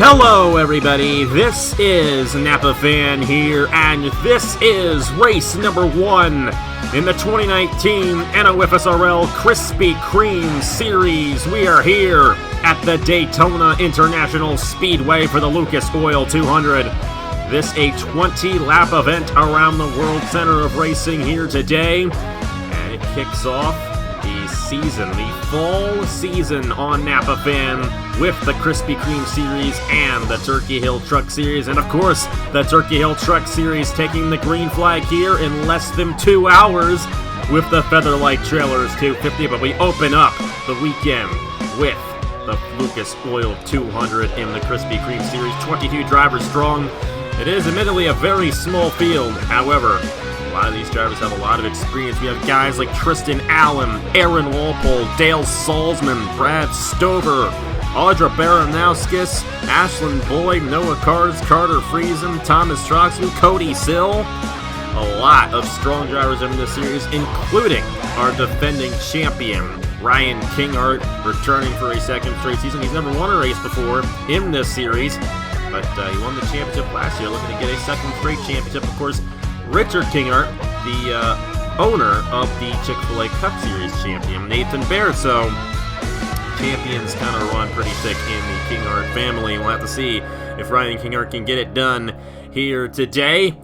Hello everybody, this is Napa Fan here, and this is race number 1 in the 2019 NOFSRL Krispy Kreme Series. We are here at the Daytona International Speedway for the Lucas Oil 200. This a 20-lap event around the World Center of Racing here today, and it kicks off the season, the fall season on Napa Fan with the Krispy Kreme Series and the Turkey Hill Truck Series. And of course, the Turkey Hill Truck Series taking the green flag here in less than 2 hours with the Featherlight Trailers 250. But we open up the weekend with the Lucas Oil 200 in the Krispy Kreme Series. 22 drivers strong. It is admittedly a very small field. However, a lot of these drivers have a lot of experience. We have guys like Tristan Allen, Aaron Walpole, Dale Salzman, Brad Stover, Audra Baranowskis, Ashlyn Boyd, Noah Cars, Carter Friesen, Thomas Troxel, Cody Sill. A lot of strong drivers in this series, including our defending champion, Ryan Kinghart, returning for a second straight season. He's never won a race before in this series, but he won the championship last year, looking to get a second straight championship. Of course, Richard Kinghart, the owner of the Chick-fil-A Cup Series champion, Nathan Baird. So, champions kind of run pretty thick in the Kinghart family. We'll have to see if Ryan Kinghart can get it done here today.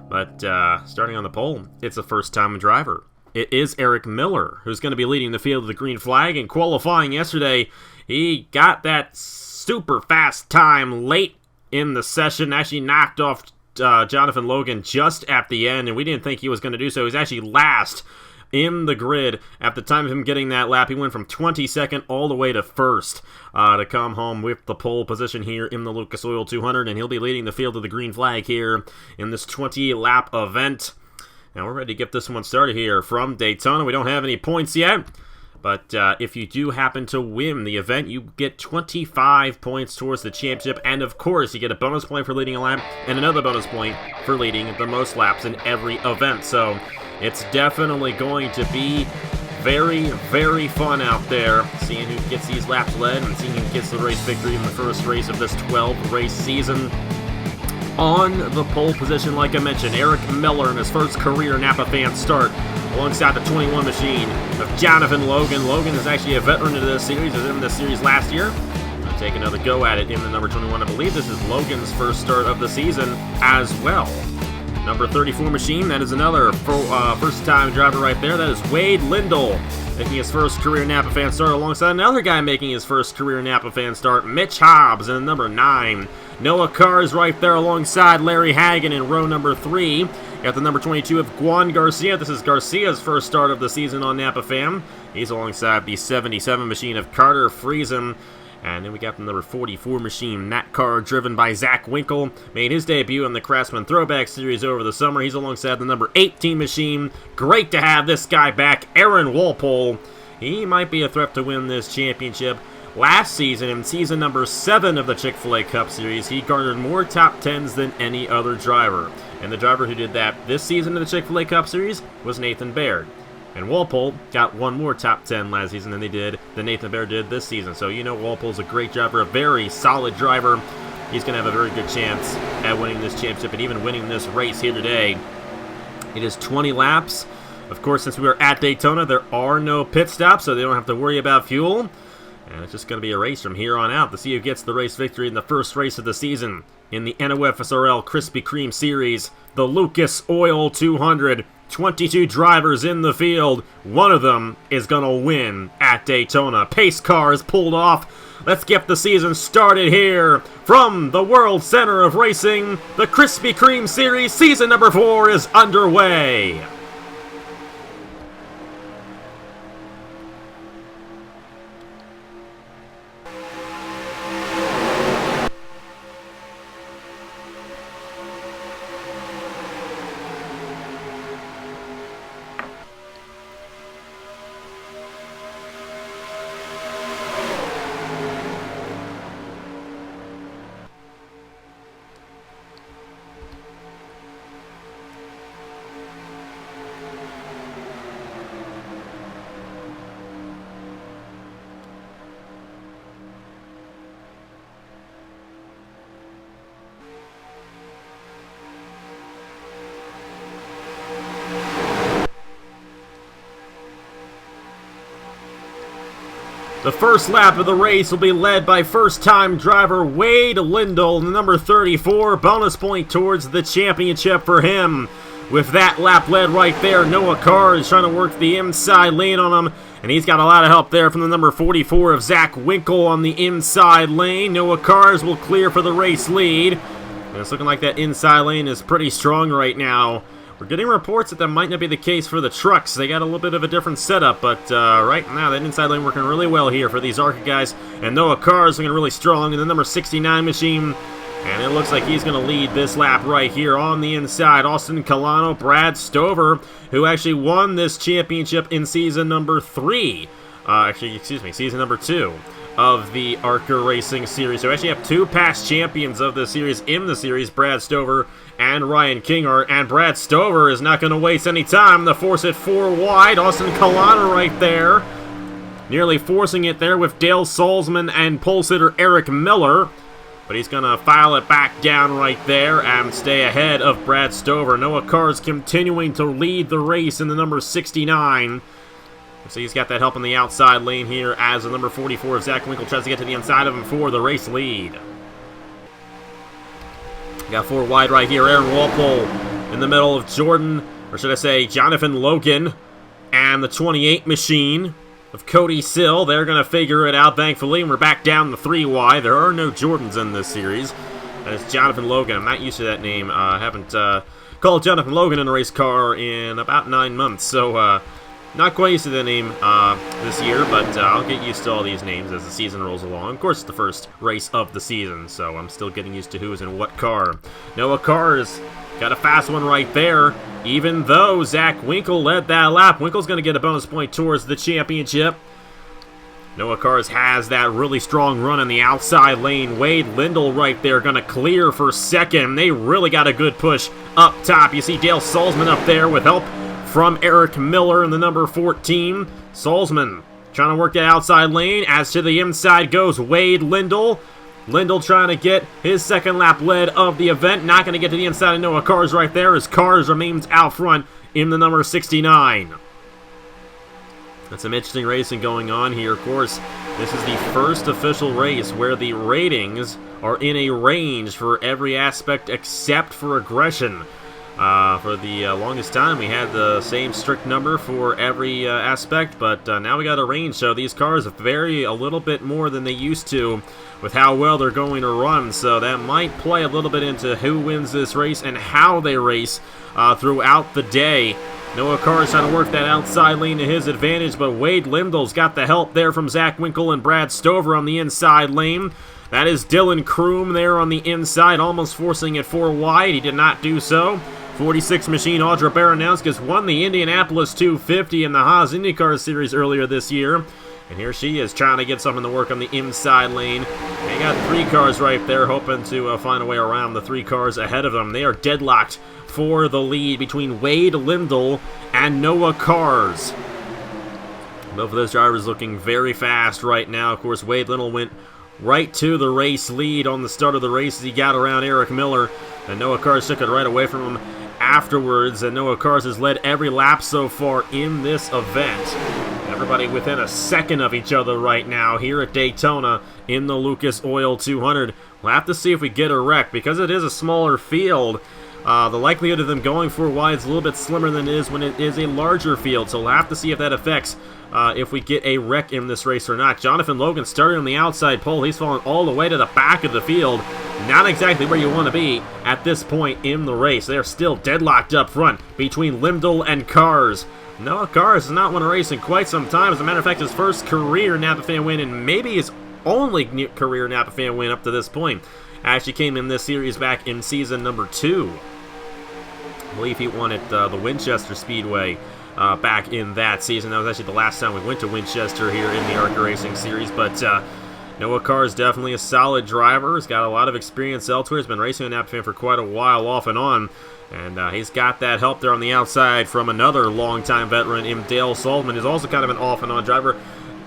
But starting on the pole, it's a first-time driver. It is Eric Miller, who's going to be leading the field of the green flag. And qualifying yesterday, he got that super fast time late in the session, actually knocked off Jonathan Logan just at the end, and we didn't think he was going to do so. He was actually last in the grid at the time of him getting that lap. He went from 22nd all the way to first to come home with the pole position here in the Lucas Oil 200, and he'll be leading the field of the green flag here in this 20-lap event. Now we're ready to get this one started here from Daytona. We don't have any points yet, but if you do happen to win the event, you get 25 points towards the championship, and of course, you get a bonus point for leading a lap, and another bonus point for leading the most laps in every event. So, it's definitely going to be very, very fun out there, seeing who gets these laps led, and seeing who gets the race victory in the first race of this 12-race season. On the pole position, like I mentioned, Eric Miller in his first career Napa Fan start, alongside the 21 machine of Jonathan Logan. Logan is actually a veteran of this series. He was in this series last year. I'll take another go at it in the number 21. I believe this is Logan's first start of the season as well. Number 34 machine, that is another first-time driver right there. That is Wade Lindell, making his first career Napa Fan start, alongside another guy making his first career Napa Fan start, Mitch Hobbs, in number 9. Noah Cars right there alongside Larry Hagan in row number 3. Got the number 22 of Juan Garcia. This is Garcia's first start of the season on Napa Fan. He's alongside the 77 machine of Carter Friesen. And then we got the number 44 machine, Matt Carr, driven by Zach Winkle. Made his debut in the Craftsman Throwback Series over the summer. He's alongside the number 18 machine. Great to have this guy back, Aaron Walpole. He might be a threat to win this championship. Last season, in season number 7 of the Chick-fil-A Cup Series, he garnered more top 10s than any other driver. And the driver who did that this season in the Chick-fil-A Cup Series was Nathan Baird. And Walpole got one more top 10 last season than Nathan Baird did this season. So you know Walpole's a great driver, a very solid driver. He's going to have a very good chance at winning this championship and even winning this race here today. It is 20 laps. Of course, since we are at Daytona, there are no pit stops, so they don't have to worry about fuel. And it's just going to be a race from here on out to see who gets the race victory in the first race of the season in the NOFSRL Krispy Kreme Series, the Lucas Oil 200. 22 drivers in the field. One of them is going to win at Daytona. Pace car is pulled off. Let's get the season started here from the World Center of Racing. The Krispy Kreme Series season number 4 is underway. The first lap of the race will be led by first-time driver Wade Lindell, number 34. Bonus point towards the championship for him. With that lap led right there, Noah Carr is trying to work the inside lane on him, and he's got a lot of help there from the number 44 of Zach Winkle on the inside lane. Noah Carrs will clear for the race lead, and it's looking like that inside lane is pretty strong right now. We're getting reports that might not be the case for the trucks. They got a little bit of a different setup, but right now that inside lane working really well here for these ARCA guys, and Noah Carr is looking really strong in the number 69 machine. And it looks like he's going to lead this lap right here on the inside. Austin Colano, Brad Stover, who actually won this championship in season number 3. Season number 2 of the ARCA Racing Series. So we actually have 2 past champions of the series in the series, Brad Stover and Ryan Kinghart. And Brad Stover is not going to waste any time to force it 4 wide. Austin Colano right there, nearly forcing it there with Dale Salzman and pole sitter Eric Miller. But he's going to file it back down right there and stay ahead of Brad Stover. Noah Carr's continuing to lead the race in the number 69. So he's got that help in the outside lane here as the number 44 of Zach Winkle tries to get to the inside of him for the race lead. Got 4 wide right here. Aaron Walpole in the middle of Jordan, or should I say Jonathan Logan, and the 28 machine of Cody Sill. They're going to figure it out, thankfully, and we're back down to 3 wide. There are no Jordans in this series. And it's Jonathan Logan. I'm not used to that name. I haven't called Jonathan Logan in a race car in about 9 months, so not quite used to the name this year, but I'll get used to all these names as the season rolls along. Of course, it's the first race of the season, so I'm still getting used to who's in what car. Noah Carr's got a fast one right there. Even though Zach Winkle led that lap, Winkle's going to get a bonus point towards the championship. Noah Carrs has that really strong run in the outside lane. Wade Lindell right there going to clear for second. They really got a good push up top. You see Dale Salzman up there with help from Eric Miller in the number 14. Salzman trying to work that outside lane. As to the inside goes Wade Lindell. Lindell trying to get his second lap lead of the event. Not going to get to the inside of Noah Carrs right there as Carrs remains out front in the number 69. That's some interesting racing going on here. Of course, this is the first official race where the ratings are in a range for every aspect except for aggression. For the longest time, we had the same strict number for every aspect, but now we got a range, so these cars vary a little bit more than they used to with how well they're going to run, so that might play a little bit into who wins this race and how they race throughout the day. Noah Carr is trying to work that outside lane to his advantage, but Wade Lindell's got the help there from Zach Winkle and Brad Stover on the inside lane. That is Dylan Kroom there on the inside, almost forcing it 4 wide. He did not do so. 46 machine Audra Baranowskis won the Indianapolis 250 in the Haas IndyCar Series earlier this year. And here she is trying to get something to work on the inside lane. They got 3 cars right there hoping to find a way around the 3 cars ahead of them. They are deadlocked for the lead between Wade Lindell and Noah Carrs. Both of those drivers looking very fast right now. Of course, Wade Lindell went right to the race lead on the start of the race as he got around Eric Miller. And Noah Carrs took it right away from him afterwards. And Noah Carrs has led every lap so far in this event. Everybody within a second of each other right now here at Daytona in the Lucas Oil 200. We'll have to see if we get a wreck because it is a smaller field. The likelihood of them going 4 wide is a little bit slimmer than it is when it is a larger field. So we'll have to see if that affects if we get a wreck in this race or not. Jonathan Logan started on the outside pole. He's fallen all the way to the back of the field. Not exactly where you want to be at this point in the race. They're still deadlocked up front between Lindell and Carrs. Noah Carrs has not won a race in quite some time. As a matter of fact, his first career Napa Fan win and maybe his only career Napa Fan win up to this point actually came in this series back in season number 2. I believe he won at the Winchester Speedway back in that season. That was actually the last time we went to Winchester here in the ARCA Racing Series. But Noah Carr is definitely a solid driver. He's got a lot of experience elsewhere. He's been racing with Napa Fan for quite a while off and on. And he's got that help there on the outside from another longtime veteran in Dale Salzman, who's also kind of an off and on driver.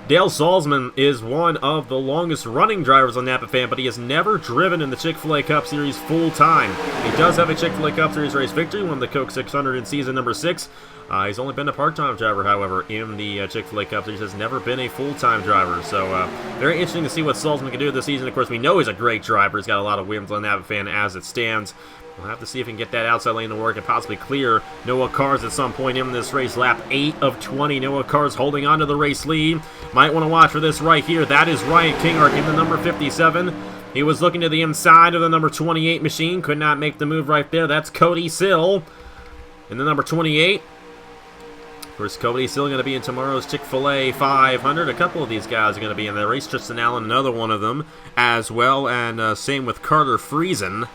Dale Salzman is one of the longest running drivers on Napa Fan, but he has never driven in the Chick-fil-A Cup Series full time. He does have a Chick-fil-A Cup Series race victory, won the Coke 600 in season number 6. He's only been a part-time driver, however, in the Chick-fil-A Cup Series. Has never been a full-time driver. So very interesting to see what Salzman can do this season. Of course, we know he's a great driver. He's got a lot of wins on that fan as it stands. We'll have to see if he can get that outside lane to work and possibly clear Noah Cars at some point in this race. Lap 8 of 20. Noah Cars holding on to the race lead. Might want to watch for this right here. That is Ryan Kinghart in the number 57. He was looking to the inside of the number 28 machine. Could not make the move right there. That's Cody Sill in the number 28. Of course, Cody Sill going to be in tomorrow's Chick-fil-A 500. A couple of these guys are going to be in the race. Tristan Allen, another one of them as well. And same with Carter Friesen.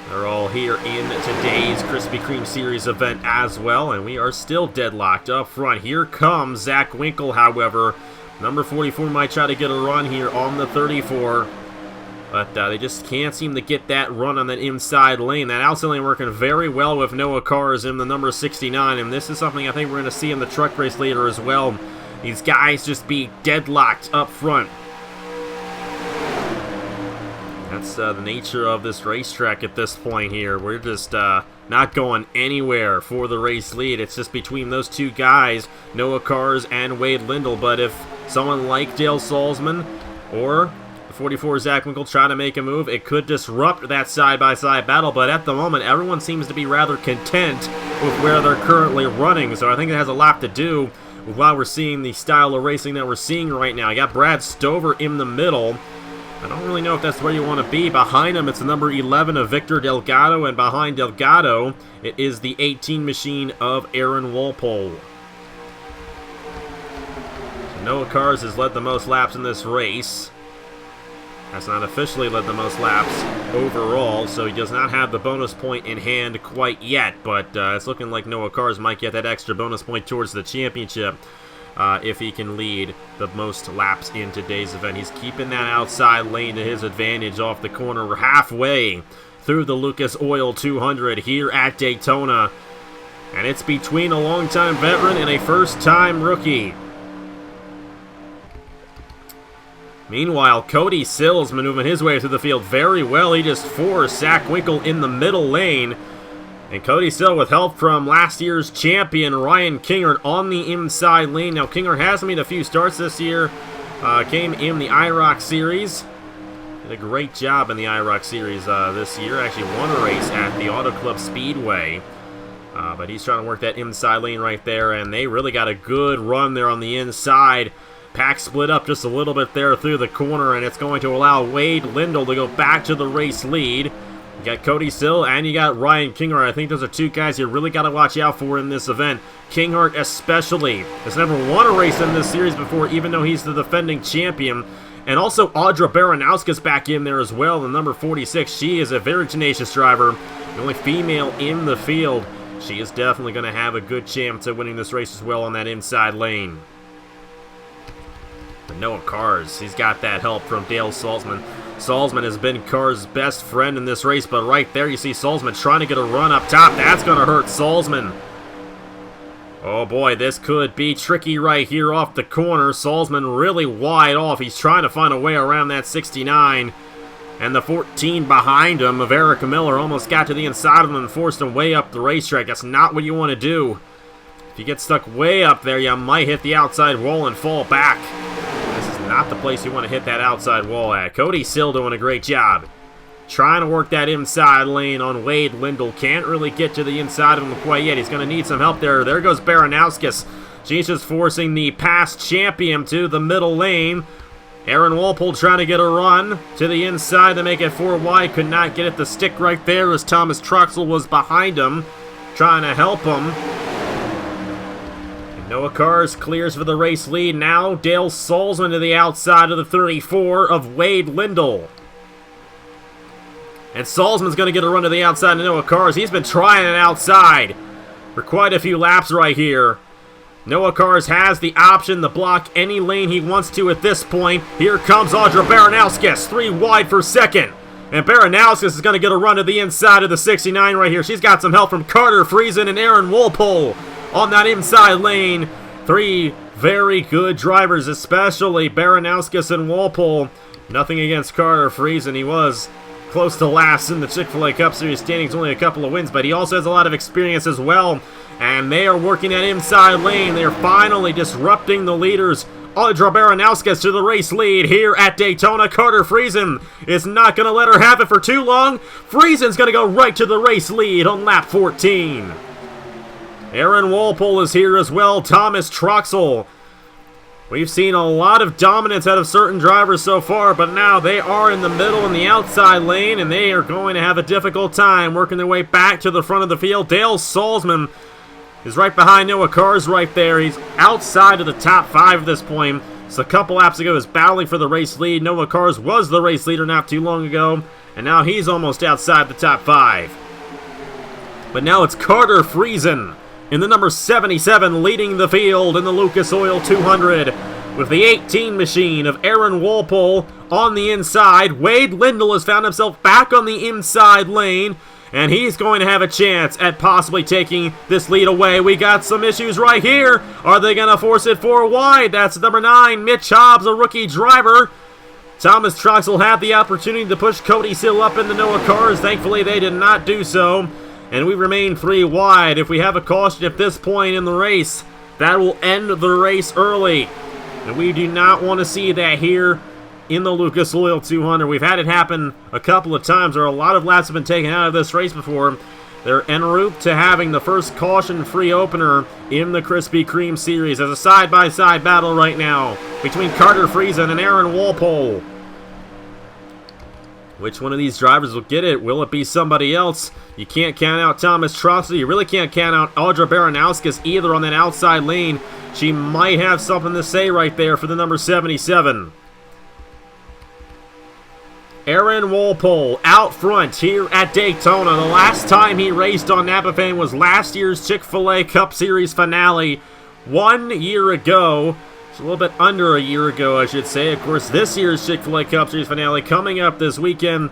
They're all here in today's Krispy Kreme Series event as well, and we are still deadlocked up front. Here comes Zach Winkle, however. Number 44 might try to get a run here on the 34, but they just can't seem to get that run on that inside lane. That outside lane working very well with Noah Cars in the number 69, and this is something I think we're going to see in the truck race later as well. These guys just be deadlocked up front. That's the nature of this racetrack at this point here. We're just not going anywhere for the race lead. It's just between those two guys, Noah Cars and Wade Lindell. But if someone like Dale Salzman or the 44 Zach Winkle try to make a move, it could disrupt that side-by-side battle. But at the moment, everyone seems to be rather content with where they're currently running. So I think it has a lot to do with why we're seeing the style of racing that we're seeing right now. You got Brad Stover in the middle. I don't really know if that's where you want to be. Behind him, it's the number 11 of Victor Delgado, and behind Delgado, it is the 18 machine of Aaron Walpole. So Noah Cars has led the most laps in this race. Has not officially led the most laps overall, so he does not have the bonus point in hand quite yet, but it's looking like Noah Cars might get that extra bonus point towards the championship. If he can lead the most laps in today's event. He's keeping that outside lane to his advantage off the corner. We're halfway through the Lucas Oil 200 here at Daytona. And it's between a longtime veteran and a first-time rookie. Meanwhile, Cody Sill is maneuvering his way through the field very well. He just forced Zach Winkle in the middle lane. And Cody Sill with help from last year's champion, Ryan Kinghart, on the inside lane. Now, Kinghart has made a few starts this year. Came in the IROC Series. Did a great job in the IROC Series this year. Actually won a race at the Auto Club Speedway. But he's trying to work that inside lane right there. And they really got a good run there on the inside. Pack split up just a little bit there through the corner. And it's going to allow Wade Lindell to go back to the race lead. You got Cody Sill and you got Ryan Kinghart. I think those are two guys you really got to watch out for in this event. Kinghart especially has never won a race in this series before, even though he's the defending champion. And also Audra Baranowski's back in there as well, the number 46. She is a very tenacious driver, the only female in the field. She is definitely going to have a good chance at winning this race as well on that inside lane. But Noah Cars, he's got that help from Dale Salzman. Salzman has been Cars' best friend in this race, but right there you see Salzman trying to get a run up top. That's going to hurt Salzman. Oh boy, this could be tricky right here off the corner. Salzman really wide off. He's trying to find a way around that 69. And the 14 behind him of Eric Miller almost got to the inside of him and forced him way up the racetrack. That's not what you want to do. If you get stuck way up there, you might hit the outside wall and fall back. This is not the place you want to hit that outside wall at. Cody Sill doing a great job. Trying to work that inside lane on Wade Lindell. Can't really get to the inside of him quite yet. He's going to need some help there. There goes Baranowskis. She's just forcing the past champion to the middle lane. Aaron Walpole trying to get a run to the inside to make it 4 wide. Could not get it to stick right there as Thomas Truxell was behind him, trying to help him. And Noah Cars clears for the race lead. Now Dale Salzman to the outside of the 34 of Wade Lindell. And Salzman's going to get a run to the outside of Noah Cars. He's been trying it outside for quite a few laps right here. Noah Cars has the option to block any lane he wants to at this point. Here comes Audra Baranowskis, 3 wide for second. And Baranowskis is going to get a run to the inside of the 69 right here. She's got some help from Carter Friesen and Aaron Walpole on that inside lane. 3 very good drivers, especially Baranowskis and Walpole. Nothing against Carter Friesen. He was close to last in the Chick-fil-A Cup Series standings, only a couple of wins, but he also has a lot of experience as well And they are working that inside lane. They're finally disrupting the leaders. Audra Baranowskis to the race lead here at Daytona. Carter Friesen is not going to let her have it for too long. Friesen's going to go right to the race lead on lap 14. Aaron Walpole is here as well. Thomas Troxel. We've seen a lot of dominance out of certain drivers so far, but now they are in the middle in the outside lane, and they are going to have a difficult time working their way back to the front of the field. Dale Salzman is right behind Noah Kars right there. He's outside of the top 5 at this point. So a couple laps ago, he was battling for the race lead. Noah Kars was the race leader not too long ago, and now he's almost outside the top 5. But now it's Carter Friesen in the number 77 leading the field in the Lucas Oil 200 with the 18 machine of Aaron Walpole on the inside. Wade Lindell has found himself back on the inside lane, and he's going to have a chance at possibly taking this lead away. We got some issues right here. Are they going to force it 4 wide? That's number 9, Mitch Hobbs, a rookie driver. Thomas Troxel had the opportunity to push Cody Sill up into Noah Kars. Thankfully, they did not do so. And we remain 3 wide. If we have a caution at this point in the race, that will end the race early. And we do not want to see that here in the Lucas Oil 200. We've had it happen a couple of times. There are a lot of laps have been taken out of this race before. They're en route to having the first caution-free opener in the Krispy Kreme Series. There's a side-by-side battle right now between Carter Friesen and Aaron Walpole. Which one of these drivers will get it? Will it be somebody else? You can't count out Thomas Troxel. You really can't count out Audra Baranowskis either on that outside lane. She might have something to say right there for the number 77. Aaron Walpole out front here at Daytona. The last time he raced on NAPA was last year's Chick-fil-A Cup Series finale 1 year ago. A little bit under a year ago, I should say. Of course, this year's Chick-fil-A Cup Series finale coming up this weekend.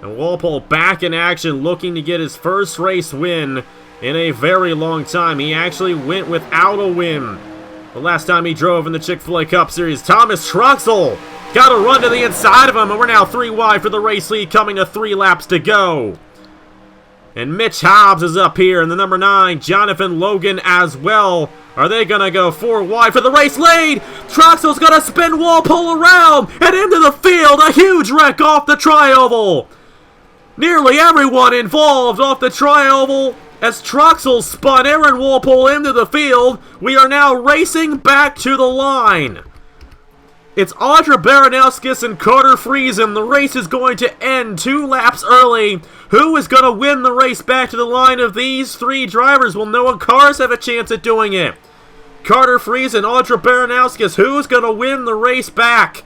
And Walpole back in action, looking to get his first race win in a very long time. He actually went without a win the last time he drove in the Chick-fil-A Cup Series. Thomas Troxel got a run to the inside of him, and we're now 3 wide for the race lead, coming to 3 laps to go. And Mitch Hobbs is up here, and the number 9, Jonathan Logan as well. Are they going to go 4 wide for the race lead? Troxel's going to spin Walpole around and into the field. A huge wreck off the tri-oval. Nearly everyone involved off the tri-oval as Troxel spun Aaron Walpole into the field. We are now racing back to the line. It's Audra Baranowskis and Carter Friesen. The race is going to end 2 laps early. Who is going to win the race back to the line of these 3 drivers? Will Noah Kars have a chance at doing it? Carter Friesen, Audra Baranowskis. Who's going to win the race back?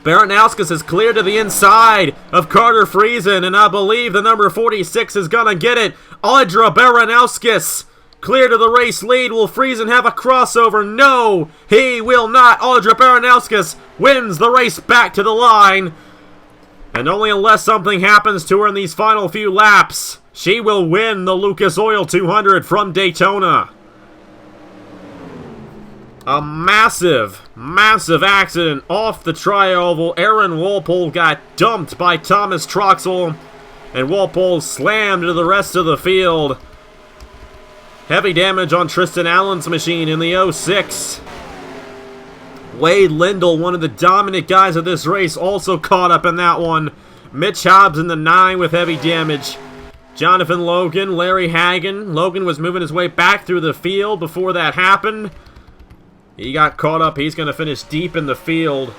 Baranowskis is clear to the inside of Carter Friesen, and I believe the number 46 is going to get it. Audra Baranowskis clear to the race lead. Will Friesen have a crossover? No, he will not. Audra Baranowskis wins the race back to the line. And only unless something happens to her in these final few laps, she will win the Lucas Oil 200 from Daytona. A massive, massive accident off the tri-oval. Aaron Walpole got dumped by Thomas Troxel, and Walpole slammed into the rest of the field. Heavy damage on Tristan Allen's machine in the 06. Wade Lindell, one of the dominant guys of this race, also caught up in that one. Mitch Hobbs in the 9 with heavy damage. Jonathan Logan, Larry Hagan. Logan was moving his way back through the field before that happened. He got caught up. He's going to finish deep in the field.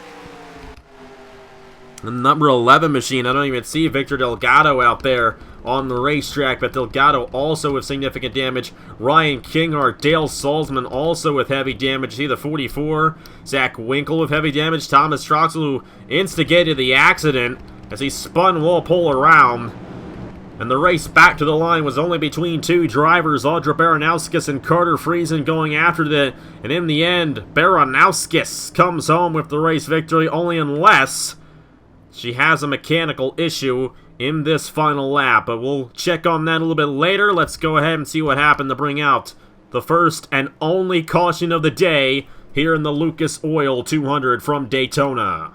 The number 11 machine, I don't even see Victor Delgado out there on the racetrack, but Delgado also with significant damage. Ryan Kinghart, Dale Salzman also with heavy damage. See the 44, Zach Winkle with heavy damage. Thomas Troxel, who instigated the accident as he spun Walpole around. And the race back to the line was only between 2 drivers, Audra Baranowskis and Carter Friesen going after it. And in the end, Baranowskis comes home with the race victory, only unless she has a mechanical issue in this final lap. But we'll check on that a little bit later. Let's go ahead and see what happened to bring out the first and only caution of the day here in the Lucas Oil 200 from Daytona.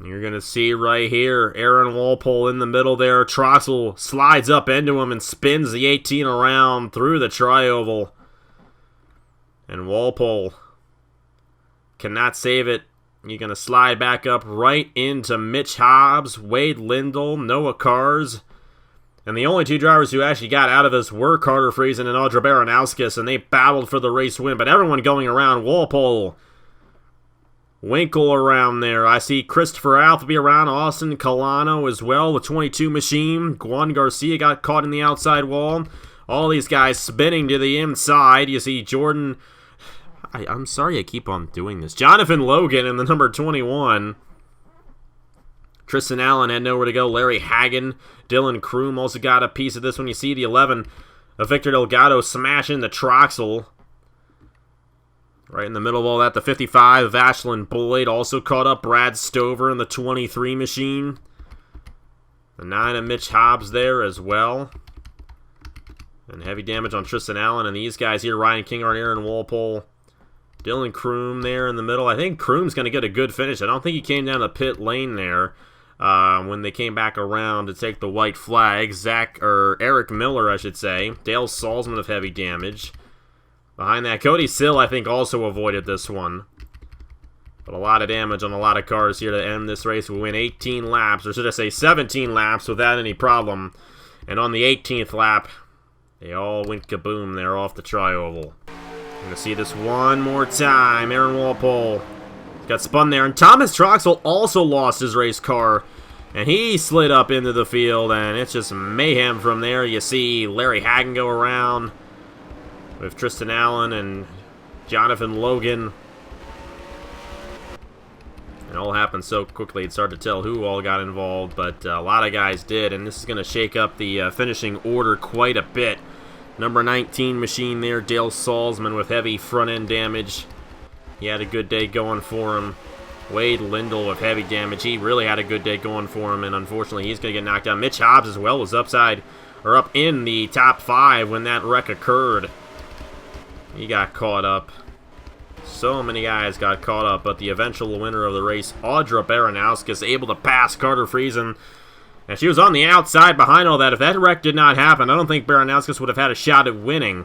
You're going to see right here, Aaron Walpole in the middle there. Troxel slides up into him and spins the 18 around through the tri-oval. And Walpole cannot save it. You're going to slide back up right into Mitch Hobbs, Wade Lindell, Noah Kars. And the only two drivers who actually got out of this were Carter Friesen and Audra Baranowskis, and they battled for the race win. But everyone going around, Walpole, Winkle around there. I see Christopher Altheby around, Austin Colano as well, the 22 machine. Juan Garcia got caught in the outside wall. All these guys spinning to the inside. You see Jordan... I'm sorry I keep on doing this. Jonathan Logan in the number 21. Tristan Allen had nowhere to go. Larry Hagan, Dylan Kroom also got a piece of this one. You see the 11 of Victor Delgado smashing the Troxel. Right in the middle of all that, the 55 of Ashlyn Boyd also caught up. Brad Stover in the 23 machine. The 9 of Mitch Hobbs there as well. And heavy damage on Tristan Allen. And these guys here, Ryan Kingard, Aaron Walpole, Dylan Kroom there in the middle. I think Kroom's going to get a good finish. I don't think he came down the pit lane there when they came back around to take the white flag. Eric Miller, I should say. Dale Salzman of heavy damage. Behind that, Cody Sill, I think, also avoided this one. But a lot of damage on a lot of cars here to end this race. We win 18 laps, or should I say 17 laps without any problem. And on the 18th lap, they all went kaboom there off the tri-oval. We're going to see this one more time. Aaron Walpole got spun there. And Thomas Troxel also lost his race car. And he slid up into the field. And it's just mayhem from there. You see Larry Hagan go around with Tristan Allen and Jonathan Logan. It all happened so quickly, it's hard to tell who all got involved, but a lot of guys did, and this is going to shake up the finishing order quite a bit. Number 19 machine there, Dale Salzman with heavy front-end damage. He had a good day going for him. Wade Lindell with heavy damage. He really had a good day going for him, and unfortunately he's going to get knocked out. Mitch Hobbs as well was up in the top 5 when that wreck occurred. He got caught up. So many guys got caught up, but the eventual winner of the race, Audra Baranowskis, able to pass Carter Friesen. And she was on the outside behind all that. If that wreck did not happen, I don't think Baranowskis would have had a shot at winning,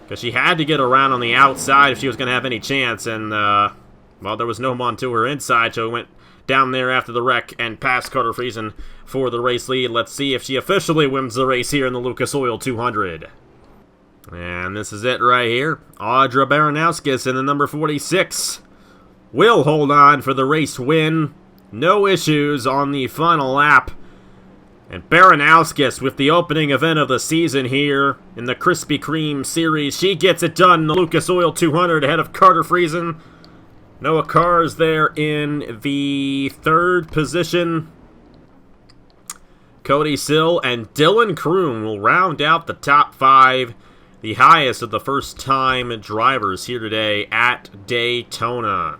because she had to get around on the outside if she was going to have any chance. And, well, there was no one to her inside, so we went down there after the wreck and passed Carter Friesen for the race lead. Let's see if she officially wins the race here in the Lucas Oil 200. And this is it right here. Audra Baranowskis in the number 46 will hold on for the race win. No issues on the final lap. And Baranowskis with the opening event of the season here in the Krispy Kreme Series. She gets it done in the Lucas Oil 200 ahead of Carter Friesen. Noah Kars there in the 3rd position. Cody Sill and Dylan Kroom will round out the top 5. The highest of the first-time drivers here today at Daytona.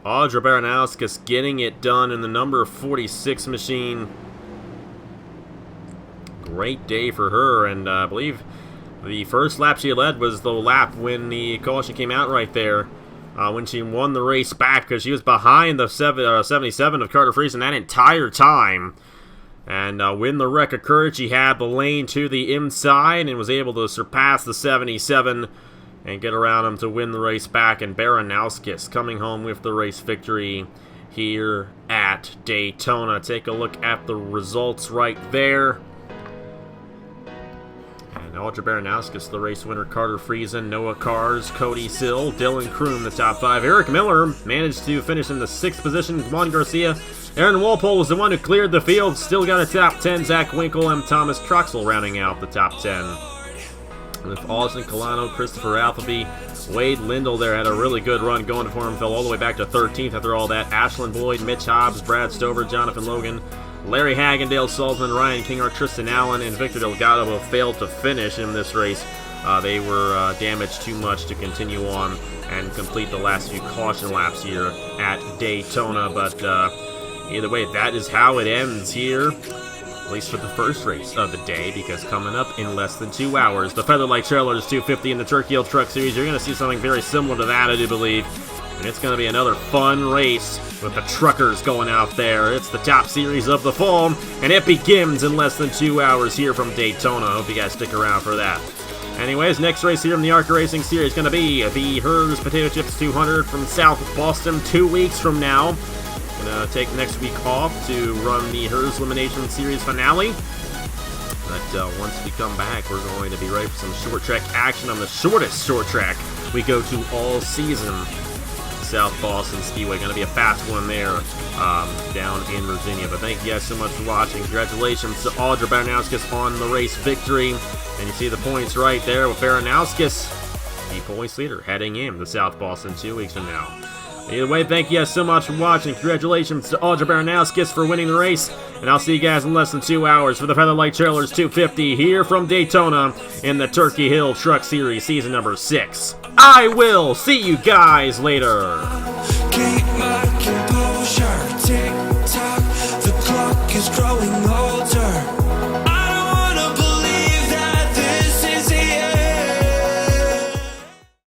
Audra Baranowskis getting it done in the number 46 machine. Great day for her, and I believe the first lap she led was the lap when the caution came out right there. When she won the race back, because she was behind the 77 of Carter Friesen that entire time. And when the wreck occurred, she had the lane to the inside and was able to surpass the 77 and get around him to win the race back. And Baranowskis coming home with the race victory here at Daytona. Take a look at the results right there. And Audra Baranowskis, the race winner. Carter Friesen, Noah Kars, Cody Sill, Dylan Kroom, the top 5. Eric Miller managed to finish in the 6th position. Juan Garcia, Aaron Walpole was the one who cleared the field. Still got a top 10. Zach Winkle and Thomas Troxel rounding out the top 10. With Austin Colano, Christopher Altheby, Wade Lindell there had a really good run going for him. Fell all the way back to 13th after all that. Ashlyn Boyd, Mitch Hobbs, Brad Stover, Jonathan Logan, Larry Hagan, Dale Salzman, Ryan Kingard, Tristan Allen, and Victor Delgado both failed to finish in this race. They were damaged too much to continue on and complete the last few caution laps here at Daytona. But either way, that is how it ends here, at least for the first race of the day, because coming up in less than 2 hours, the Featherlight Trailers 250 in the Turkey Hill Truck Series, you're going to see something very similar to that, I do believe. And it's going to be another fun race with the truckers going out there. It's the top series of the fall, and it begins in less than 2 hours here from Daytona. Hope you guys stick around for that. Anyways, next race here in the ARCA Racing Series is going to be the Hers Potato Chips 200 from South Boston 2 weeks from now. Gonna take next week off to run the Hers Elimination Series finale. But once we come back, we're going to be ready for some short track action on the shortest short track we go to all season. South Boston Speedway. Going to be a fast one there down in Virginia. But thank you guys so much for watching. Congratulations to Audra Baranowskis on the race victory. And you see the points right there with Baranowskis, the points leader, heading in to South Boston 2 weeks from now. Either way, thank you guys so much for watching. Congratulations to Audra Baranowskis for winning the race. And I'll see you guys in less than 2 hours for the Featherlight Trailers 250 here from Daytona in the Turkey Hill Truck Series Season number 6. I will see you guys later.